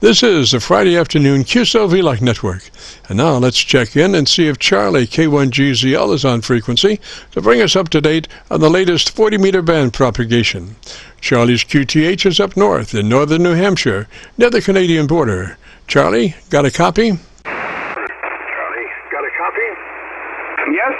This is the Friday afternoon Qso-Vlog network. And now let's check in and see if CHARLEY-K1GZL is on frequency to bring us up to date on the latest 40-meter band propagation. Charlie's QTH is up north in northern New Hampshire, near the Canadian border. Charlie, got a copy? Charlie, got a copy? Yes,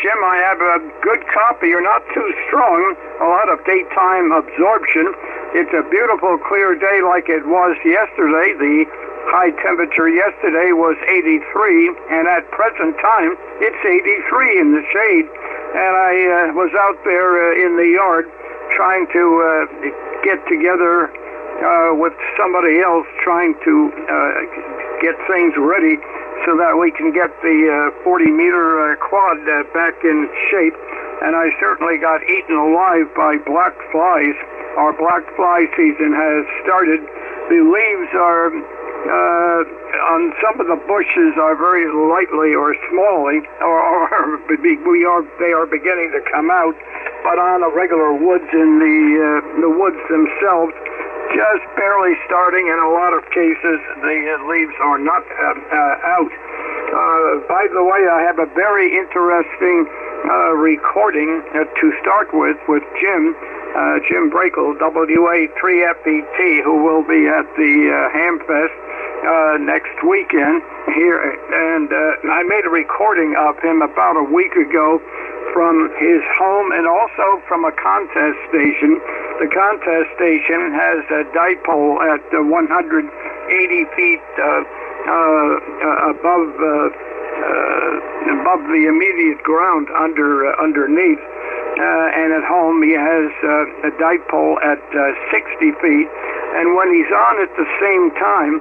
Jim, I have a good copy. You're not too strong. A lot of daytime absorption. It's a beautiful, clear day like it was yesterday. The high temperature yesterday was 83, and at present time, it's 83 in the shade. And I was out there in the yard trying to get together with somebody else, trying to get things ready so that we can get the 40-meter quad back in shape. And I certainly got eaten alive by black flies. Our black fly season has started. The leaves are on some of the bushes are very lightly or smallly, they are beginning to come out. But on the regular woods in the woods themselves, just barely starting. In a lot of cases, the leaves are not out. By the way, I have a very interesting recording to start with Jim. Jim Brakel, WA3FET, who will be at the Hamfest next weekend here. And I made a recording of him about a week ago from his home and also from a contest station. The contest station has a dipole at 180 feet above the immediate ground underneath. And at home he has a dipole at 60 feet. And when he's on at the same time,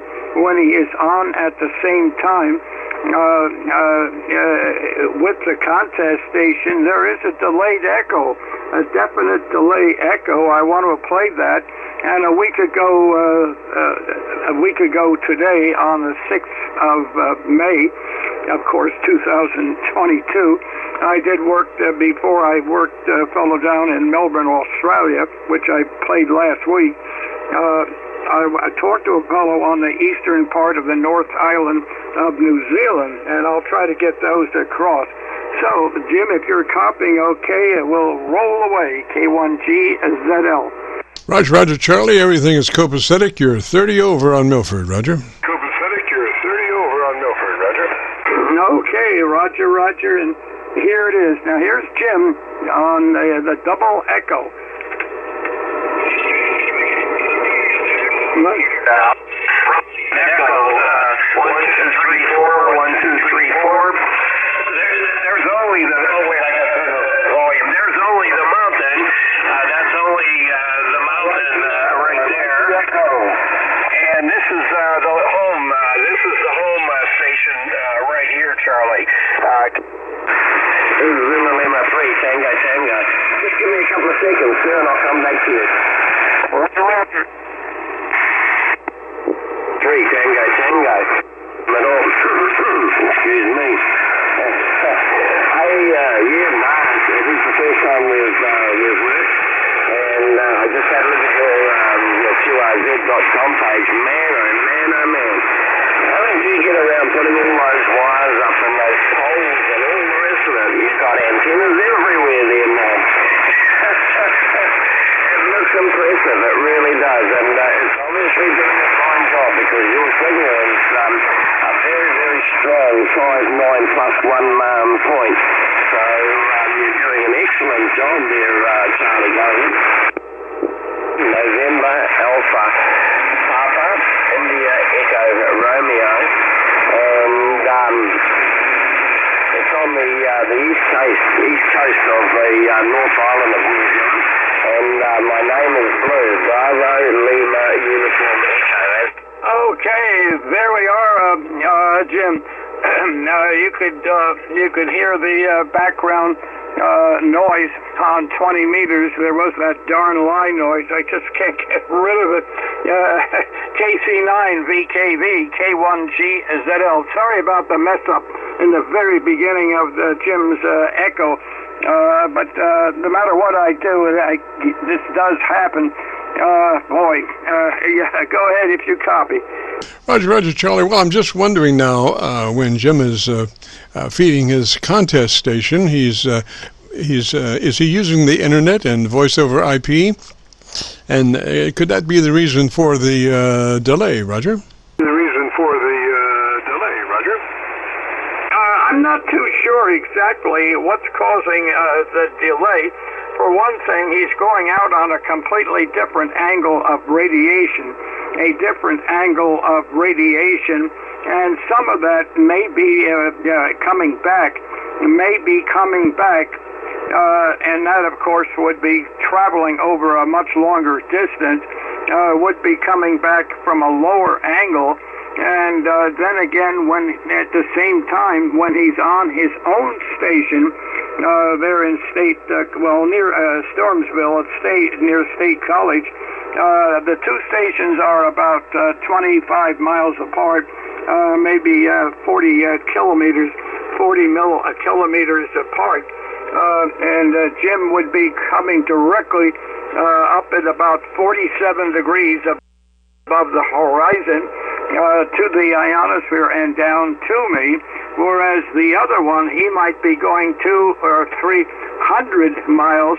with the contest station, there is a delayed echo, a definite delay echo. I want to play that. And a week ago today, on the 6th of May, of course, 2022, I did work before I worked a fellow down in Melbourne, Australia, which I played last week. I talked to a fellow on the eastern part of the North Island of New Zealand, and I'll try to get those across. So, Jim, if you're copying okay, we'll roll away, K1GZL. Roger, Charlie. Everything is copacetic. You're 30 over on Milford, Roger. Copacetic, you're 30 over on Milford, Roger. Okay, Roger, and here it is. Now, here's Jim on the double echo. Echo, 1, 2, 3, 4, 1, 2, 3, 4. There's only the volume. There's only the mountain. That's only the mountain right there. And this is the home. This is the home station right here, Charlie. This is Lima 3, Tango. Just give me a couple of seconds, sir, and I'll come back to you. Roger. 3, Tango. Middle. Excuse me. It is the first time we've worked, and I just had a look at your QRZ.com page. Man, oh man. How did you get around putting all those wires up and those poles and all the rest of it? You've got antennas everywhere there, man. It looks impressive, it really does, and it's obviously doing a fine job because your signal is a very, very strong 5.9 plus 1 point. So you're doing an excellent job there, Charlie. Go ahead. November Alpha Papa India Echo Romeo, and it's on the east coast of the North Island of New Zealand. And my name is Blue, Bravo Lima Uniform Echo. Okay, there we are, Jim. You could hear the background noise on 20 meters. There was that darn line noise. I just can't get rid of it. KC9VKV, K1GZL. Sorry about the mess up in the very beginning of Jim's echo. But no matter what I do, this does happen. Yeah, go ahead if you copy. Roger, Charlie. Well, I'm just wondering now, when Jim is feeding his contest station, is he using the internet and voice over IP? And could that be the reason for the delay, Roger? I'm not too sure exactly what's causing the delay. For one thing, he's going out on a completely different angle of radiation, and some of that may be coming back, and that, of course, would be traveling over a much longer distance, would be coming back from a lower angle. And then again, when at the same time, when he's on his own station, there in near Stormsville, near State College, the two stations are about 25 miles apart, maybe 40 kilometers apart. And Jim would be coming directly up at about 47 degrees above the horizon, to the ionosphere and down to me, whereas the other one, he might be going 200 or 300 miles,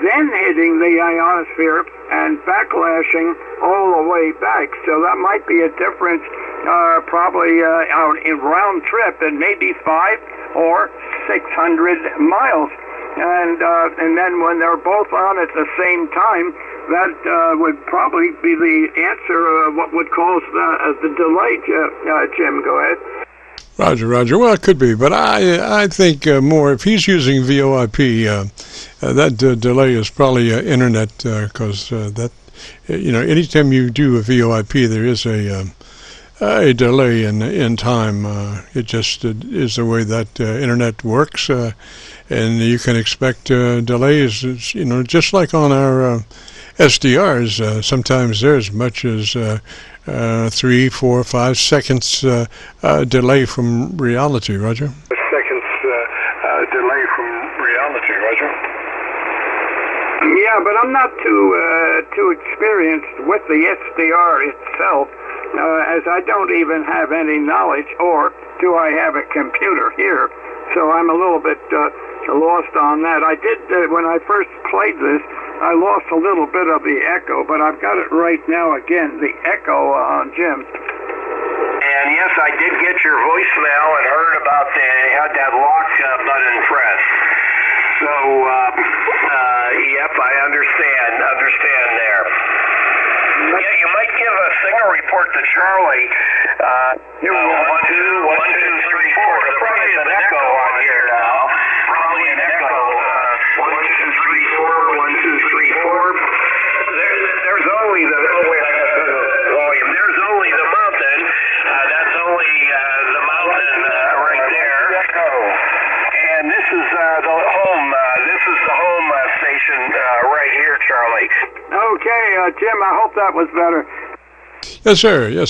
then hitting the ionosphere and backlashing all the way back. So that might be a difference, probably out in round trip, and maybe 500 or 600 miles. And then when they're both on at the same time, that would probably be the answer, what would cause the delay, Jim. Go ahead. Roger. Well, it could be, but I think more if he's using VoIP, that delay is probably internet, because that, anytime you do a VoIP, there is a delay in time. It just is the way that internet works, and you can expect delays. Just like on our SDRs, sometimes there's as much as 3, 4, 5 seconds delay from reality, Roger. Yeah, but I'm not too experienced with the SDR itself, as I don't even have any knowledge, or do I have a computer here? So I'm a little bit lost on that. I did, when I first played this, I lost a little bit of the echo, but I've got it right now again, the echo on Jim. And yes, I did get your voicemail and heard about had that lock button pressed. So, yep, I understand there. Yeah, you might give a signal report to Charlie. Here we go. 1, 2, 1, 2, 3, 4. There's probably an echo on here now. Probably an echo. 1, 2, 3, 4. 1, 2, 3, 4. There's only the volume. There's only the mountain. That's only the mountain right there. And this is the home. This is the home station right here, Charlie. Okay, Jim. I hope that was better. Yes,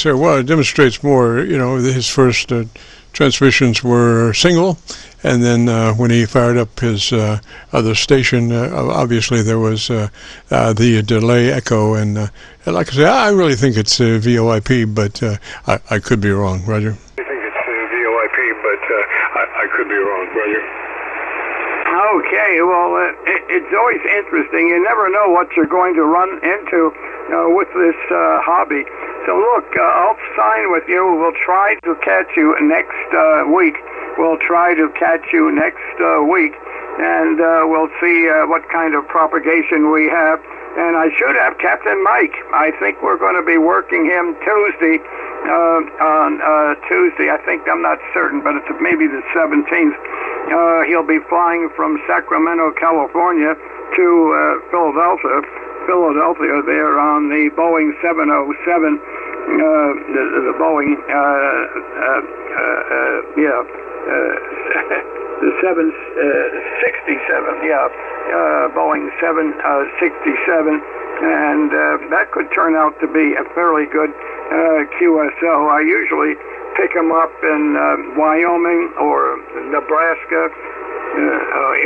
sir. Well, it demonstrates more. His first transmissions were single, and then when he fired up his other station, obviously there was the delay echo, and like I say, I really think it's VoIP, but I could be wrong, Roger. I think it's VoIP, but I could be wrong, Roger. Okay, well, it's always interesting. You never know what you're going to run into with this hobby. So look, I'll sign with you. We'll try to catch you next week. And we'll see what kind of propagation we have. And I should have Captain Mike. I think we're going to be working him Tuesday. On Tuesday, I think, I'm not certain, but it's maybe the 17th. He'll be flying from Sacramento, California to Philadelphia there on the Boeing 707, the Boeing, the 767, Boeing 767, and that could turn out to be a fairly good QSO. I usually pick him up in Wyoming or Nebraska,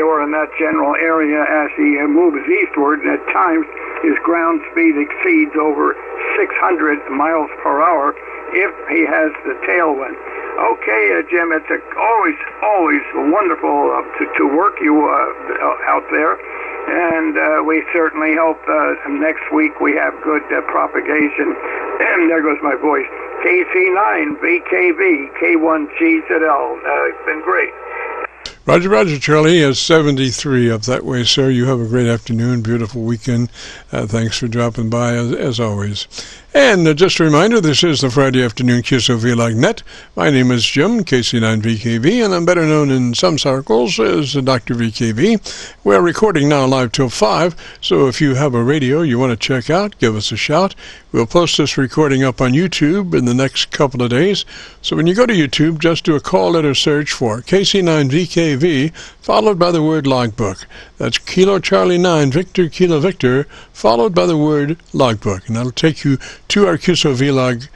or in that general area as he moves eastward. And at times his ground speed exceeds over 600 miles per hour if he has the tailwind. Okay, Jim, it's always wonderful to work you out there, and we certainly hope next week we have good propagation. And there goes my voice. KC9VKV, K1GZL. It's been great. Roger, Roger, Charlie. 73 up that way, sir. You have a great afternoon, beautiful weekend. Thanks for dropping by, as always. And just a reminder, this is the Friday Afternoon Qso-Vlog Net. My name is Jim, KC9VKV, and I'm better known in some circles as Dr. VKV. We're recording now live till 5, so if you have a radio you want to check out, give us a shout. We'll post this recording up on YouTube in the next couple of days. So when you go to YouTube, just do a call letter search for KC9VKV, followed by the word logbook. That's Kilo Charlie 9 Victor Kilo Victor, followed by the word logbook. And that'll take you to our Qso-Vlog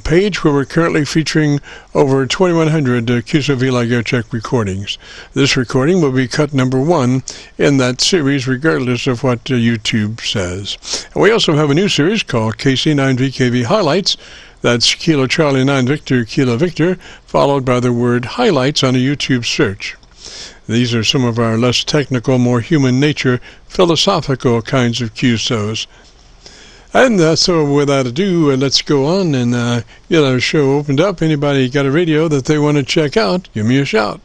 page, where we're currently featuring over 2,100 Qso-Vlog aircheck recordings. This recording will be cut number 1 in that series, regardless of what YouTube says. And we also have a new series called KC9VKV Highlights. That's Kilo Charlie 9 Victor Kilo Victor, followed by the word highlights on a YouTube search. These are some of our less technical, more human nature, philosophical kinds of QSOs. And so without ado, let's go on and get our show opened up. Anybody got a radio that they want to check out, give me a shout.